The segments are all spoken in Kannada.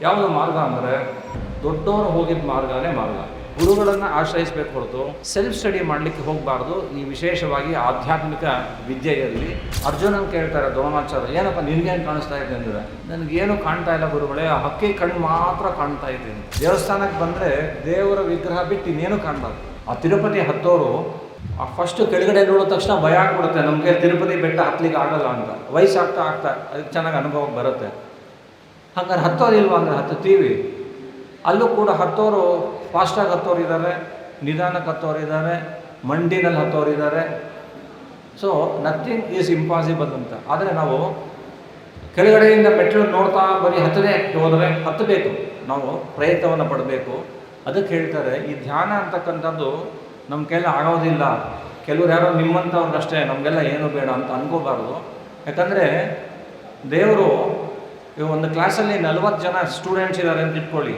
ಯಾವುದು ಮಾರ್ಗ ಅಂದರೆ ದೊಡ್ಡವರು ಹೋಗಿದ್ದ ಮಾರ್ಗನೇ ಮಾರ್ಗ. ಗುರುಗಳನ್ನು ಆಶ್ರಯಿಸಬೇಕು ಹೊರತು ಸೆಲ್ಫ್ ಸ್ಟಡಿ ಮಾಡಲಿಕ್ಕೆ ಹೋಗಬಾರ್ದು. ಈ ವಿಶೇಷವಾಗಿ ಆಧ್ಯಾತ್ಮಿಕ ವಿದ್ಯೆಯಲ್ಲಿ ಅರ್ಜುನನ್ ಕೇಳ್ತಾರೆ ದ್ರೋಣಾಚಾರ್ಯ, ಏನಪ್ಪ ನಿನ್ಗೇನು ಕಾಣಿಸ್ತಾ ಇದೆ ಅಂದರೆ, ನನಗೇನು ಕಾಣ್ತಾ ಇಲ್ಲ ಗುರುಗಳೇ, ಆ ಹಕ್ಕಿ ಕಣ್ಣು ಮಾತ್ರ ಕಾಣ್ತಾ ಇದ್ದೀನಿ. ದೇವಸ್ಥಾನಕ್ಕೆ ಬಂದರೆ ದೇವರ ವಿಗ್ರಹ ಬಿಟ್ಟು ಇನ್ನೇನು ಕಾಣಬಾರ್ದು. ಆ ತಿರುಪತಿ ಹತ್ತೋರು ಆ ಫಸ್ಟ್ ಕೆಳಗಡೆ ನೋಡಿದ ತಕ್ಷಣ ಭಯ ಆಗ್ಬಿಡುತ್ತೆ, ನಮಗೆ ತಿರುಪತಿ ಬೆಟ್ಟ ಹತ್ತಲಿಕ್ಕೆ ಆಗಲ್ಲ ಅಂತ. ವಯಸ್ಸಾಗ್ತಾ ಅದಕ್ಕೆ ಚೆನ್ನಾಗಿ ಅನುಭವ ಬರುತ್ತೆ. ಹಂಗಾರೆ ಹತ್ತೋದಿಲ್ವ ಅಂದರೆ ಹತ್ತೀವಿ. ಅಲ್ಲೂ ಕೂಡ ಹತ್ತೋರು ಫಾಸ್ಟಾಗಿ ಹತ್ತೋರು ಇದ್ದಾರೆ, ನಿಧಾನಕ್ಕೆ ಹತ್ತೋರು ಇದ್ದಾರೆ, ಮಂಡಿನಲ್ಲಿ ಹತ್ತೋರು ಇದ್ದಾರೆ. ಸೊ ನಥಿಂಗ್ ಈಸ್ ಇಂಪಾಸಿಬಲ್ ಅಂತ. ಆದರೆ ನಾವು ಕೆಳಗಡೆಯಿಂದ ಮೆಟ್ಟಿಲು ನೋಡ್ತಾ ಬರೀ ಹತ್ತದೇ ಹೋದರೆ ಹತ್ತಬೇಕು, ನಾವು ಪ್ರಯತ್ನವನ್ನು ಪಡಬೇಕು. ಅದಕ್ಕೆ ಹೇಳ್ತಾರೆ ಈ ಧ್ಯಾನ ಅಂತಕ್ಕಂಥದ್ದು ನಮ್ಮ ಕೈಲಿ ಆಗೋದಿಲ್ಲ. ಕೆಲವ್ರು ಯಾರೋ ನಿಮ್ಮಂಥವ್ರಿಗಷ್ಟೇ, ನಮಗೆಲ್ಲ ಏನು ಬೇಡ ಅಂತ ಅನ್ಕೋಬಾರ್ದು. ಯಾಕಂದರೆ ದೇವರು ಒಂದು ಕ್ಲಾಸಲ್ಲಿ 40 ಜನ ಸ್ಟೂಡೆಂಟ್ಸ್ ಇದ್ದಾರೆ ಅಂತ ಇಟ್ಕೊಳ್ಳಿ.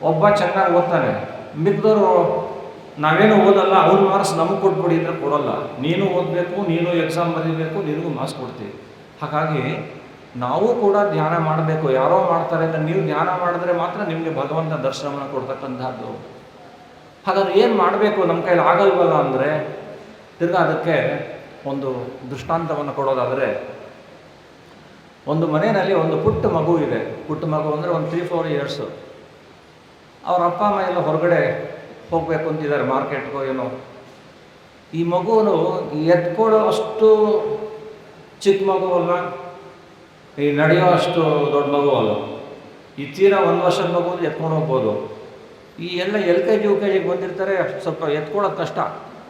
ಒಬ್ಬ ಚೆನ್ನಾಗಿ ಓದ್ತಾನೆ, ಮಿಕ್ದವರು ನಾವೇನು ಓದಲ್ಲ, ಅವ್ರ ಮಾರ್ಕ್ಸ್ ನಮಗೆ ಕೊಟ್ಬಿಡಿ ಅಂದರೆ ಕೊಡೋಲ್ಲ. ನೀನು ಓದಬೇಕು, ನೀನು ಎಕ್ಸಾಮ್ ಬರೀಬೇಕು, ನಿನಗೂ ಮಾರ್ಕ್ಸ್ ಕೊಡ್ತೀವಿ. ಹಾಗಾಗಿ ನಾವು ಕೂಡ ಧ್ಯಾನ ಮಾಡಬೇಕು. ಯಾರೋ ಮಾಡ್ತಾರೆ ಅಂದರೆ ನೀವು ಧ್ಯಾನ ಮಾಡಿದ್ರೆ ಮಾತ್ರ ನಿಮಗೆ ಭಗವಂತ ದರ್ಶನವನ್ನು ಕೊಡ್ತಕ್ಕಂಥದ್ದು. ಹಾಗಾದ್ರೆ ಏನು ಮಾಡಬೇಕು, ನಮ್ಮ ಕೈಲಿ ಆಗಲ್ವಲ್ಲ ಅಂದರೆ ತಿರ್ಗಾ ಅದಕ್ಕೆ ಒಂದು ದೃಷ್ಟಾಂತವನ್ನು ಕೊಡೋದಾದರೆ, ಒಂದು ಮನೆಯಲ್ಲಿ ಒಂದು ಪುಟ್ಟ ಮಗು ಇದೆ. ಪುಟ್ಟ ಮಗು ಅಂದರೆ ಒಂದು 3-4 ಇಯರ್ಸು. ಅವ್ರ ಅಪ್ಪ ಅಮ್ಮ ಎಲ್ಲ ಹೊರಗಡೆ ಹೋಗಬೇಕು ಅಂತಿದ್ದಾರೆ, ಮಾರ್ಕೆಟ್ಗೋ ಏನೋ. ಈ ಮಗುವನ್ನು ಎತ್ಕೊಳ್ಳೋ ಅಷ್ಟು ಚಿಕ್ಕ ಮಗು ಅಲ್ಲ, ಈ ನಡೆಯೋ ಅಷ್ಟು ದೊಡ್ಡ ಮಗು ಅಲ್ಲ. ಈ ತೀರಾ 1 ವರ್ಷದ ಮಗು ಎತ್ಕೊಂಡು ಹೋಗ್ಬೋದು. ಈ ಎಲ್ಲ LKG UKGಗೆ ಬಂದಿರ್ತಾರೆ, ಸ್ವಲ್ಪ ಎತ್ಕೊಳ್ಳೋದು ಕಷ್ಟ.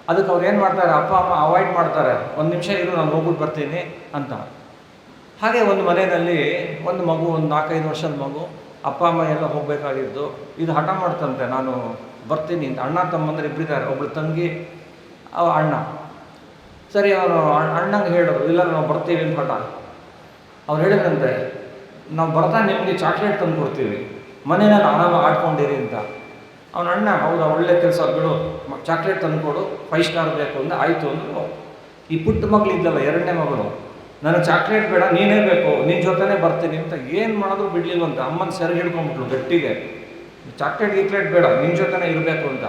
ಅದಕ್ಕೆ ಅವ್ರು ಏನು ಮಾಡ್ತಾರೆ, ಅಪ್ಪ ಅಮ್ಮ ಅವಾಯ್ಡ್ ಮಾಡ್ತಾರೆ, 1 ನಿಮಿಷ ಇರು, ನಾನು ಹೋಗ್ಬಿಟ್ಟು ಬರ್ತೀನಿ ಅಂತ. ಹಾಗೆ ಒಂದು ಮನೆಯಲ್ಲಿ ಒಂದು ಮಗು, ಒಂದು 4-5 ವರ್ಷದ ಮಗು, ಅಪ್ಪ ಅಮ್ಮ ಎಲ್ಲ ಹೋಗಬೇಕಾಗಿದ್ದು, ಇದು ಹಠ ಮಾಡ್ತಂತೆ, ನಾನು ಬರ್ತೀನಿ ಅಂತ. ಅಣ್ಣ ತಮ್ಮಂದ್ರೆ ಇಬ್ಬರಿದ್ದಾರೆ, ಒಬ್ಳು ತಂಗಿ ಅಣ್ಣ. ಸರಿ, ಅವನು ಅಣ್ಣಂಗೆ ಹೇಳಿದ್ರು, ಇಲ್ಲ ನಾವು ಬರ್ತೀವಿ ಅಂತ ಹಠ. ಅವ್ರು ಹೇಳಿದ್ರಂತೆ, ನಾವು ಬರ್ತಾ ನಿಮಗೆ ಚಾಕ್ಲೇಟ್ ತಂದು ಕೊಡ್ತೀವಿ, ಮನೆಯಲ್ಲಿ ಆರಾಮಾಗಿ ಆಡ್ಕೊಂಡಿರಿ ಅಂತ. ಅವನ ಅಣ್ಣ, ಹೌದಾ ಒಳ್ಳೆ ಕೆಲಸ ಬಿಡು, ಚಾಕ್ಲೇಟ್ ತಂದು ಕೊಡು, 5 ಸ್ಟಾರ್ ಬೇಕು ಅಂದರೆ ಆಯಿತು ಅಂದರು. ಈ ಪುಟ್ಟ ಮಗಳು ಇದ್ದಲ್ಲ, 2ನೇ ಮಗಳು, ನನಗೆ ಚಾಕ್ಲೇಟ್ ಬೇಡ, ನೀನೇ ಬೇಕು, ನಿನ್ನ ಜೊತೆನೇ ಬರ್ತೀನಿ ಅಂತ. ಏನು ಮಾಡಿದ್ರು ಬಿಡಲಿಲ್ವಂತ. ಅಮ್ಮನ ಸೆರಗಿ ಹಿಡ್ಕೊಂಡ್ಬಿಟ್ಲು ಗಟ್ಟಿಗೆ, ಚಾಕ್ಲೇಟ್ ಬೇಡ, ನಿನ್ನ ಜೊತೆನೇ ಇರಬೇಕು ಅಂತ.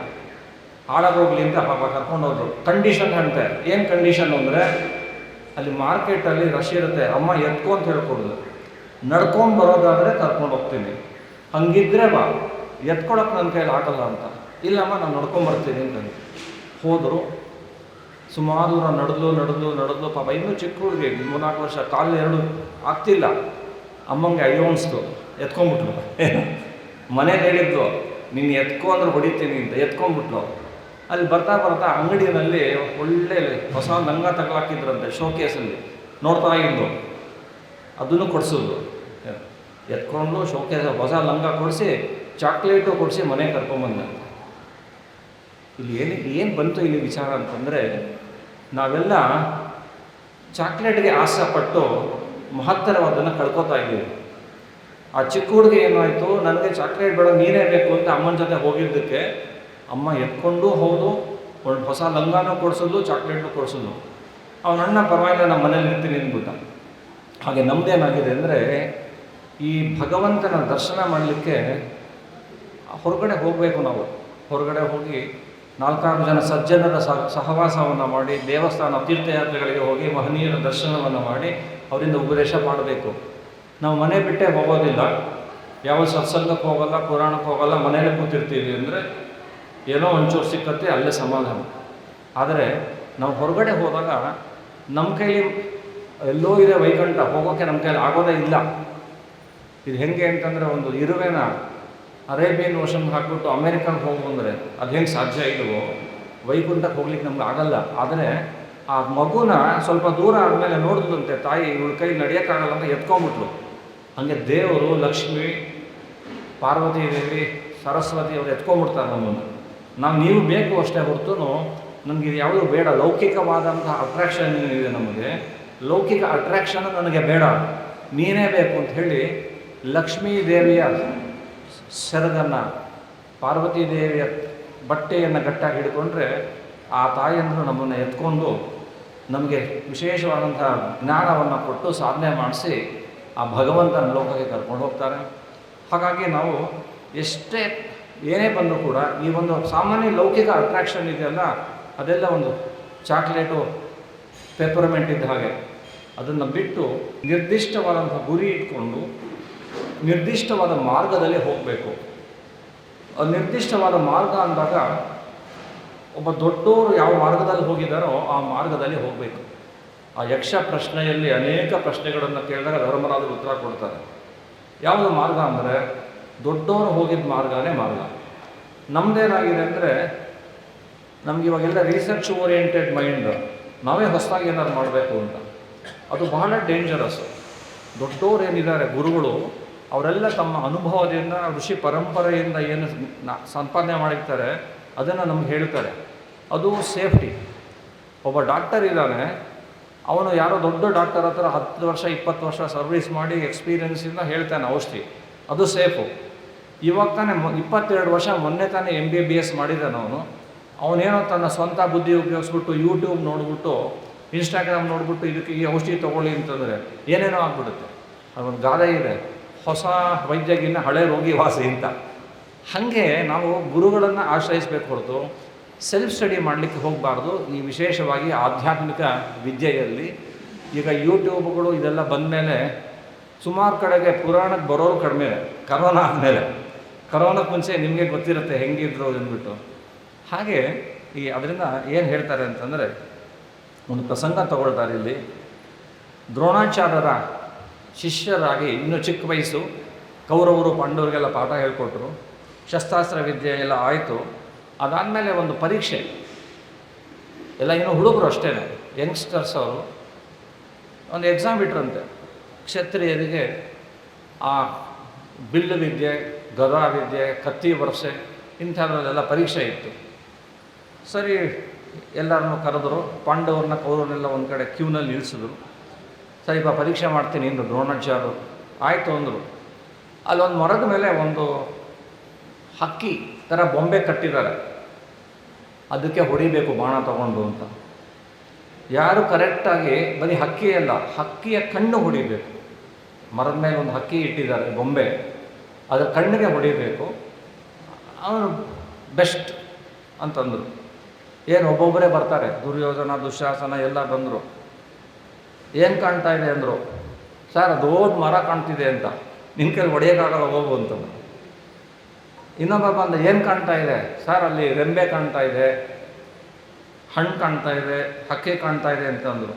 ಹಾಳಾಗೋಗ್ಲಿ ಅಂತ ಕರ್ಕೊಂಡು ಹೋದ್ರು. ಕಂಡೀಷನ್ ಅಂತೆ. ಏನು ಕಂಡೀಷನ್ ಅಂದರೆ, ಅಲ್ಲಿ ಮಾರ್ಕೆಟಲ್ಲಿ ರಶ್ ಇರುತ್ತೆ, ಅಮ್ಮ ಎತ್ಕೊ ಅಂತ ಹೇಳ್ಕೊಡುದು. ನಡ್ಕೊಂಡು ಬರೋದಾದರೆ ಕರ್ಕೊಂಡು ಹೋಗ್ತೀನಿ, ಹಂಗಿದ್ರೆ ಬಾ, ಎತ್ಕೊಳಕ್ಕೆ ನನ್ನ ಕೈಯಲ್ಲಿ ಆಗಲ್ಲ ಅಂತ. ಇಲ್ಲಮ್ಮ ನಾನು ನಡ್ಕೊಂಬರ್ತೀನಿ ಅಂತ ಹೋದರು. ಸುಮಾರು ದೂರ ನಡೆದು ಪಾಪ ಇನ್ನೂ ಚಿಕ್ಕ ಹುಡುಗಿ, 3-4 ವರ್ಷ, ಕಾಲು 2 ಆಗ್ತಿಲ್ಲ. ಅಮ್ಮಂಗೆ ಅಯ್ಯೋ ಅನಿಸ್ತು, ಎತ್ಕೊಂಡ್ಬಿಟ್ಲು. ಮನೇಲಿ ಹೇಳಿದ್ಲು, ನೀನು ಎತ್ಕೊ ಅಂದ್ರೆ ಹೊಡಿತೀನಿ ಅಂತ, ಎತ್ಕೊಂಡ್ಬಿಟ್ಲು. ಅಲ್ಲಿ ಬರ್ತಾ ಅಂಗಡಿಯಲ್ಲಿ ಒಳ್ಳೆ ಹೊಸ ಲಂಗ ತಗೊಳಾಕಿದ್ರಂತೆ, ಶೋಕೇಸಲ್ಲಿ ನೋಡ್ತಾ ಇದ್ದು. ಅದನ್ನು ಕೊಡಿಸೋದು, ಎತ್ಕೊಂಡು ಶೋಕೇಸ್ ಹೊಸ ಲಂಗ ಕೊಡಿಸಿ, ಚಾಕ್ಲೇಟು ಕೊಡಿಸಿ ಮನೆಗೆ ಕರ್ಕೊಂಬಂದಂತೆ. ಇಲ್ಲಿ ಏನು ಬಂತು ಇಲ್ಲಿ ವಿಚಾರ ಅಂತಂದರೆ, ನಾವೆಲ್ಲ ಚಾಕ್ಲೇಟ್ಗೆ ಆಸೆಪಟ್ಟು ಮಹತ್ತರವಾದನ್ನು ಕಳ್ಕೊತಾ ಇದ್ದೀವಿ. ಆ ಚಿಕ್ಕ ಹುಡುಗಿ ಏನಾಯಿತು, ನನಗೆ ಚಾಕ್ಲೇಟ್ ಬೇಡ, ನೀನೇ ಬೇಕು ಅಂತ ಅಮ್ಮನ ಜೊತೆ ಹೋಗಿದ್ದಕ್ಕೆ ಅಮ್ಮ ಎತ್ಕೊಂಡು ಹೌದು, ಒಂದು ಹೊಸ ಲಂಗಾನೂ ಕೊಡಿಸೋದು, ಚಾಕ್ಲೇಟು ಕೊಡಿಸೋದು. ಅವನ ಅಣ್ಣ ಪರವಾಗಿಲ್ಲ, ನಮ್ಮ ಮನೇಲಿ ಇರ್ತೀನಿ ಅಂದ್ಬಿಟ್ಟ. ಹಾಗೆ ನಮ್ಮದೇನಾಗಿದೆ ಅಂದರೆ, ಈ ಭಗವಂತನ ದರ್ಶನ ಮಾಡಲಿಕ್ಕೆ ಹೊರಗಡೆ ಹೋಗಬೇಕು. ನಾವು ಹೊರಗಡೆ ಹೋಗಿ 4-6 ಜನ ಸಜ್ಜನರ ಸಹವಾಸವನ್ನು ಮಾಡಿ, ದೇವಸ್ಥಾನ ತೀರ್ಥಯಾತ್ರೆಗಳಿಗೆ ಹೋಗಿ ಮಹನೀಯರ ದರ್ಶನವನ್ನು ಮಾಡಿ ಅವರಿಂದ ಉಪದೇಶ ಮಾಡಬೇಕು. ನಾವು ಮನೆ ಬಿಟ್ಟೇ ಹೋಗೋದಿಲ್ಲ, ಯಾವ ಸತ್ಸಂಗಕ್ಕೆ ಹೋಗಲ್ಲ, ಪುರಾಣಕ್ಕೆ ಹೋಗಲ್ಲ, ಮನೇಲಿ ಕೂತಿರ್ತೀವಿ ಅಂದರೆ ಏನೋ ಒಂಚೂರು ಸಿಕ್ಕತ್ತೆ, ಅಲ್ಲೇ ಸಮಾಧಾನ. ಆದರೆ ನಾವು ಹೊರಗಡೆ ಹೋದಾಗ ನಮ್ಮ ಕೈಲಿ ಎಲ್ಲೋ ಇದೆ ವೈಕುಂಠ, ಹೋಗೋಕ್ಕೆ ನಮ್ಮ ಕೈಲಿ ಆಗೋದೇ ಇಲ್ಲ. ಇದು ಹೆಂಗೆ ಅಂತಂದರೆ, ಒಂದು ಇರುವೆನ ಅರೇಬಿಯನ್ ಓಷನ್ಗೆ ಹಾಕ್ಬಿಟ್ಟು ಅಮೇರಿಕನ್ಗೆ ಹೋಗು ಅಂದರೆ ಅದು ಹೆಂಗೆ ಸಾಧ್ಯ ಇಲ್ವೋ, ವೈಕುಂಠಕ್ಕೆ ಹೋಗ್ಲಿಕ್ಕೆ ನಮ್ಗೆ ಆಗಲ್ಲ. ಆದರೆ ಆ ಮಗುನ ಸ್ವಲ್ಪ ದೂರ ಆದಮೇಲೆ ನೋಡಿದ್ಲಂತೆ ತಾಯಿ, ಇವಳ ಕೈ ನಡೆಯೋಕ್ಕಾಗಲ್ಲ ಅಂತ ಎತ್ಕೊಂಡ್ಬಿಟ್ಲು. ಹಾಗೆ ದೇವರು, ಲಕ್ಷ್ಮಿ, ಪಾರ್ವತಿ ದೇವಿ, ಸರಸ್ವತಿ ಅವರು ಎತ್ಕೊಂಡ್ಬಿಡ್ತಾರೆ ನಮ್ಮನ್ನು. ನೀವು ಬೇಕು ಅಷ್ಟೇ ಹೊರತು ನನಗೆ ಇದು ಯಾವುದೂ ಬೇಡ. ಲೌಕಿಕವಾದಂಥ ಅಟ್ರಾಕ್ಷನ್ ಇದೆ ನಮಗೆ, ಲೌಕಿಕ ಅಟ್ರಾಕ್ಷನ್ ನನಗೆ ಬೇಡ, ನೀನೇ ಬೇಕು ಅಂತ ಹೇಳಿ ಲಕ್ಷ್ಮೀ ದೇವಿಯ ಸೆರಗನ್ನು, ಪಾರ್ವತಿ ದೇವಿಯ ಬಟ್ಟೆಯನ್ನು ಗಟ್ಟಾಗಿ ಹಿಡ್ಕೊಂಡ್ರೆ ಆ ತಾಯಿಯಂದರು ನಮ್ಮನ್ನು ಎತ್ಕೊಂಡು ನಮಗೆ ವಿಶೇಷವಾದಂಥ ಜ್ಞಾನವನ್ನು ಕೊಟ್ಟು ಸಾಧನೆ ಮಾಡಿಸಿ ಆ ಭಗವಂತನ ಲೋಕಕ್ಕೆ ಕರ್ಕೊಂಡು ಹೋಗ್ತಾರೆ. ಹಾಗಾಗಿ ನಾವು ಎಷ್ಟೇ ಏನೇ ಬಂದರೂ ಕೂಡ ಈ ಒಂದು ಸಾಮಾನ್ಯ ಲೌಕಿಕ ಅಟ್ರಾಕ್ಷನ್ ಇದೆಯಲ್ಲ, ಅದೆಲ್ಲ ಒಂದು ಚಾಕ್ಲೇಟು ಪೆಪ್ಪರ್ಮೆಂಟ್ ಇದ್ದ ಹಾಗೆ. ಅದನ್ನು ಬಿಟ್ಟು ನಿರ್ದಿಷ್ಟವಾದಂಥ ಗುರಿ ಇಟ್ಕೊಂಡು ನಿರ್ದಿಷ್ಟವಾದ ಮಾರ್ಗದಲ್ಲಿ ಹೋಗಬೇಕು. ನಿರ್ದಿಷ್ಟವಾದ ಮಾರ್ಗ ಅಂದಾಗ ಒಬ್ಬ ದೊಡ್ಡವರು ಯಾವ ಮಾರ್ಗದಲ್ಲಿ ಹೋಗಿದ್ದಾರೋ ಆ ಮಾರ್ಗದಲ್ಲಿ ಹೋಗಬೇಕು. ಆ ಯಕ್ಷ ಪ್ರಶ್ನೆಯಲ್ಲಿ ಅನೇಕ ಪ್ರಶ್ನೆಗಳನ್ನು ಕೇಳಿದಾಗ ಧರ್ಮರಾಜರು ಉತ್ತರ ಕೊಡ್ತಾರೆ. ಯಾವುದು ಮಾರ್ಗ ಅಂದರೆ ದೊಡ್ಡವರು ಹೋಗಿದ್ದ ಮಾರ್ಗನೇ ಮಾರ್ಗ. ನಮ್ಮದೇನಾಗಿದೆ ಅಂದರೆ ನಮ್ಗೆ ಇವಾಗೆಲ್ಲ ರಿಸರ್ಚ್ ಓರಿಯೆಂಟೆಡ್ ಮೈಂಡ್, ನಾವೇ ಹೊಸದಾಗಿ ಏನಾದ್ರು ಮಾಡಬೇಕು ಅಂತ, ಅದು ಬಹಳ ಡೇಂಜರಸ್ಸು. ದೊಡ್ಡವರು ಏನಿದ್ದಾರೆ ಗುರುಗಳು, ಅವರೆಲ್ಲ ತಮ್ಮ ಅನುಭವದಿಂದ ಋಷಿ ಪರಂಪರೆಯಿಂದ ಏನು ಸಂಪಾದನೆ ಮಾಡಿರ್ತಾರೆ ಅದನ್ನು ನಮ್ಗೆ ಹೇಳ್ತಾರೆ. ಅದು ಸೇಫ್ಟಿ. ಒಬ್ಬ ಡಾಕ್ಟರ್ ಇದ್ದಾನೆ, ಅವನು ಯಾರೋ ದೊಡ್ಡ ಡಾಕ್ಟರ್ ಹತ್ರ 10 ವರ್ಷ 20 ವರ್ಷ ಸರ್ವಿಸ್ ಮಾಡಿ ಎಕ್ಸ್ಪೀರಿಯನ್ಸಿಂದ ಹೇಳ್ತಾನೆ ಔಷಧಿ, ಅದು ಸೇಫು. ಇವಾಗ ತಾನೇ 22 ವರ್ಷ ಮೊನ್ನೆ ತಾನೇ MBBS ಮಾಡಿದ್ದಾನೆ ಅವನು. ಅವನೇನೋ ತನ್ನ ಸ್ವಂತ ಬುದ್ಧಿ ಉಪಯೋಗಿಸ್ಬಿಟ್ಟು ಯೂಟ್ಯೂಬ್ ನೋಡಿಬಿಟ್ಟು ಇನ್ಸ್ಟಾಗ್ರಾಮ್ ನೋಡಿಬಿಟ್ಟು ಇದಕ್ಕೆ ಈ ಔಷಧಿ ತೊಗೊಳ್ಳಿ ಅಂತಂದರೆ ಏನೇನೋ ಆಗ್ಬಿಡುತ್ತೆ. ಅದೊಂದು ಗಾದೆ ಇದೆ, ಹೊಸ ವೈದ್ಯಗಿನ್ನ ಹಳೆ ರೋಗಿ ವಾಸಿ ಅಂತ. ಹಾಗೆ ನಾವು ಗುರುಗಳನ್ನು ಆಶ್ರಯಿಸಬೇಕು ಹೊರತು ಸೆಲ್ಫ್ ಸ್ಟಡಿ ಮಾಡಲಿಕ್ಕೆ ಹೋಗಬಾರ್ದು. ಈ ವಿಶೇಷವಾಗಿ ಆಧ್ಯಾತ್ಮಿಕ ವಿದ್ಯೆಯಲ್ಲಿ ಈಗ ಯೂಟ್ಯೂಬ್ಗಳು ಇದೆಲ್ಲ ಬಂದಮೇಲೆ ಸುಮಾರು ಕಡೆಗೆ ಪುರಾಣಕ್ಕೆ ಬರೋರು ಕಡಿಮೆ. ಕರೋನಾ ಆದಮೇಲೆ, ಕರೋನಾಕ್ಕೆ ಮುಂಚೆ ನಿಮಗೆ ಗೊತ್ತಿರುತ್ತೆ ಹೆಂಗಿದ್ರು ಅಂದ್ಬಿಟ್ಟು. ಹಾಗೆ ಅದರಿಂದ ಏನು ಹೇಳ್ತಾರೆ ಅಂತಂದರೆ, ಒಂದು ಪ್ರಸಂಗ ತಗೊಳ್ತಾರೆ ಇಲ್ಲಿ. ದ್ರೋಣಾಚಾರ್ಯರ ಶಿಷ್ಯರಾಗಿ ಇನ್ನೂ ಚಿಕ್ಕ ವಯಸ್ಸು, ಕೌರವರು ಪಾಂಡವರಿಗೆಲ್ಲ ಪಾಠ ಹೇಳ್ಕೊಟ್ರು, ಶಸ್ತ್ರಾಸ್ತ್ರ ವಿದ್ಯೆ ಎಲ್ಲ ಆಯಿತು. ಅದಾದಮೇಲೆ ಒಂದು ಪರೀಕ್ಷೆ, ಎಲ್ಲ ಇನ್ನೂ ಹುಡುಗರು ಅಷ್ಟೇ, ಯಂಗ್ಸ್ಟರ್ಸ್ ಅವರು ಒಂದು ಎಕ್ಸಾಮ್ ಇಟ್ರಂತೆ. ಕ್ಷತ್ರಿಯರಿಗೆ ಆ ಬಿಲ್ಲು ವಿದ್ಯೆ, ಗದಾ ವಿದ್ಯೆ, ಕತ್ತಿ ವರ್ಷೆ ಇಂಥದ್ರಲ್ಲೆಲ್ಲ ಪರೀಕ್ಷೆ ಇತ್ತು. ಸರಿ, ಎಲ್ಲರನ್ನೂ ಕರೆದರು, ಪಾಂಡವ್ರನ್ನ ಕೌರವರೆಲ್ಲ ಒಂದು ಕಡೆ ಕ್ಯೂನಲ್ಲಿ ನಿಲ್ಲಿಸಿದ್ರು. ಸರಿ ಪರೀಕ್ಷೆ ಮಾಡ್ತೀನಿ ಅಂದರು ದ್ರೋಣಾಚಾರ್ಯರು. ಆಯಿತು ಅಂದರು. ಅಲ್ಲೊಂದು ಮರದ ಮೇಲೆ ಒಂದು ಹಕ್ಕಿ ಥರ ಬೊಂಬೆ ಕಟ್ಟಿದ್ದಾರೆ, ಅದಕ್ಕೆ ಹೊಡಿಬೇಕು ಬಾಣ ತಗೊಂಡು ಅಂತ. ಯಾರು ಕರೆಕ್ಟಾಗಿ ಬರೀ ಹಕ್ಕಿ ಅಲ್ಲ, ಹಕ್ಕಿಯ ಕಣ್ಣು ಹೊಡಿಬೇಕು. ಮರದ ಮೇಲೆ ಒಂದು ಹಕ್ಕಿ ಇಟ್ಟಿದ್ದಾರೆ ಬೊಂಬೆ, ಅದರ ಕಣ್ಣಿಗೆ ಹೊಡಿಬೇಕು, ಅವನು ಬೆಸ್ಟ್ ಅಂತಂದರು. ಏನು ಒಬ್ಬೊಬ್ಬರೇ ಬರ್ತಾರೆ, ದುರ್ಯೋಧನ ದುಶ್ಯಾಸನ ಎಲ್ಲ ಬಂದರು. ಏನು ಕಾಣ್ತಾ ಇದೆ ಅಂದರು. ಸರ್ ದೊಡ್ಡ ಮರ ಕಾಣ್ತಿದೆ ಅಂತ, ನಿನ್ನ ಕೈಲಿ ಹೊಡೆಯೋಕ್ಕಾಗಲ್ಲ ಹೋಗು ಅಂತಂದರು. ಇನ್ನೊಬ್ಬ ಬಂದು ಏನು ಕಾಣ್ತಾ ಇದೆ ಸರ್, ಅಲ್ಲಿ ರೆಂಬೆ ಕಾಣ್ತಾ ಇದೆ, ಹಣ್ಣು ಕಾಣ್ತಾ ಇದೆ, ಹಕ್ಕಿ ಕಾಣ್ತಾ ಇದೆ ಅಂತಂದರು.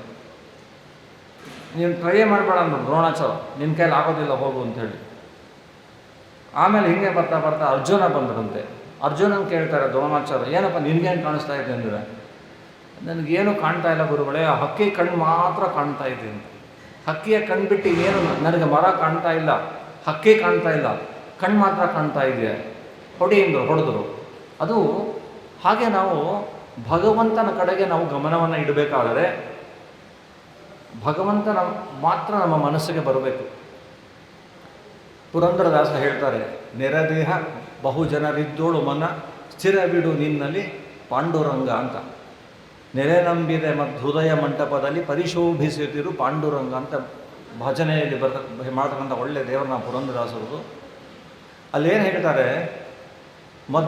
ನೀನು ಟ್ರೈ ಮಾಡಬೇಡ ಅಂದರು ದ್ರೋಣಾಚಾರ್ಯ, ನಿನ್ನ ಕೈಲಿ ಆಗೋದಿಲ್ಲ ಹೋಗು ಅಂಥೇಳಿ. ಆಮೇಲೆ ಹಿಂಗೆ ಬರ್ತಾ ಬರ್ತಾ ಅರ್ಜುನ ಬಂದರಂತೆ. ಅರ್ಜುನನ ಕೇಳ್ತಾರೆ ದ್ರೋಣಾಚಾರ್ಯ, ಏನಪ್ಪ ನಿನಗೇನು ಕಾಣಿಸ್ತಾ ಇದೆ ಅಂದರೆ, ನನಗೇನು ಕಾಣ್ತಾ ಇಲ್ಲ ಗುರುಗಳೇ, ಆ ಹಕ್ಕಿ ಕಣ್ಣು ಮಾತ್ರ ಕಾಣ್ತಾ ಇದೆ ಅಂತ. ಹಕ್ಕಿಯ ಕಣ್ಣು ಬಿಟ್ಟು ಏನು ನನಗೆ ಮರ ಕಾಣ್ತಾ ಇಲ್ಲ, ಹಕ್ಕಿ ಕಾಣ್ತಾ ಇಲ್ಲ, ಕಣ್ಣು ಮಾತ್ರ ಕಾಣ್ತಾ ಇದೆ, ಹೊಡಿ ಅಂದರು. ಹೊಡೆದ್ರು. ಅದು ಹಾಗೆ ನಾವು ಭಗವಂತನ ಕಡೆಗೆ ನಾವು ಗಮನವನ್ನು ಇಡಬೇಕಾದರೆ ಭಗವಂತನ ಮಾತ್ರ ನಮ್ಮ ಮನಸ್ಸಿಗೆ ಬರಬೇಕು. ಪುರಂದರದಾಸ ಹೇಳ್ತಾರೆ, ನೆರೆದೇಹ ಬಹುಜನರಿದ್ದೋಳು ಮನ ಸ್ಥಿರ ಬಿಡು ನಿನ್ನಲ್ಲಿ ಪಾಂಡುರಂಗ ಅಂತ. ನೆರೆ ನಂಬಿದೆ ಮತ್ತು ಹೃದಯ ಮಂಟಪದಲ್ಲಿ ಪರಿಶೋಭಿಸುತ್ತಿರು ಪಾಂಡುರಂಗ ಅಂತ ಭಜನೆಯಲ್ಲಿ ಮಾಡ್ತಕ್ಕಂಥ ಒಳ್ಳೆಯ ದೇವರನ್ನ ಪುರಂದರದಾಸರದು. ಅಲ್ಲೇನು ಹೇಳ್ತಾರೆ,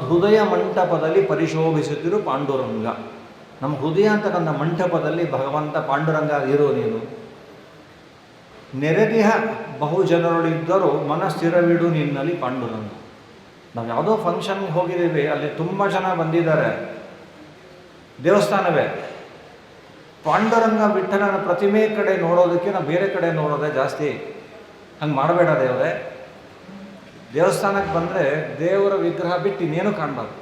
ಹೃದಯ ಮಂಟಪದಲ್ಲಿ ಪರಿಶೋಭಿಸುತ್ತಿರು ಪಾಂಡುರಂಗ. ನಮ್ಮ ಹೃದಯ ಅಂತಕ್ಕಂಥ ಮಂಟಪದಲ್ಲಿ ಭಗವಂತ ಪಾಂಡುರಂಗ ಇರೋ ನೀನು. ನೆರೆದಿಹ ಬಹುಜನರುಳಿದ್ದರೂ ಮನಸ್ಥಿರವಿಡು ನಿನ್ನಲ್ಲಿ ಪಾಂಡುರಂಗ. ನಾವು ಯಾವುದೋ ಫಂಕ್ಷನ್ಗೆ ಹೋಗಿದ್ದೀವಿ, ಅಲ್ಲಿ ತುಂಬ ಜನ ಬಂದಿದ್ದಾರೆ, ದೇವಸ್ಥಾನವೇ, ಪಾಂಡುರಂಗ ವಿಠಲನ ಪ್ರತಿಮೆ ಕಡೆ ನೋಡೋದಕ್ಕೆ ನಾವು ಬೇರೆ ಕಡೆ ನೋಡೋದೇ ಜಾಸ್ತಿ. ಹಂಗೆ ಮಾಡಬೇಡ ದೇವರೇ. ದೇವಸ್ಥಾನಕ್ಕೆ ಬಂದರೆ ದೇವರ ವಿಗ್ರಹ ಬಿಟ್ಟು ಇನ್ನೇನು ಕಾಣಬಾರ್ದು.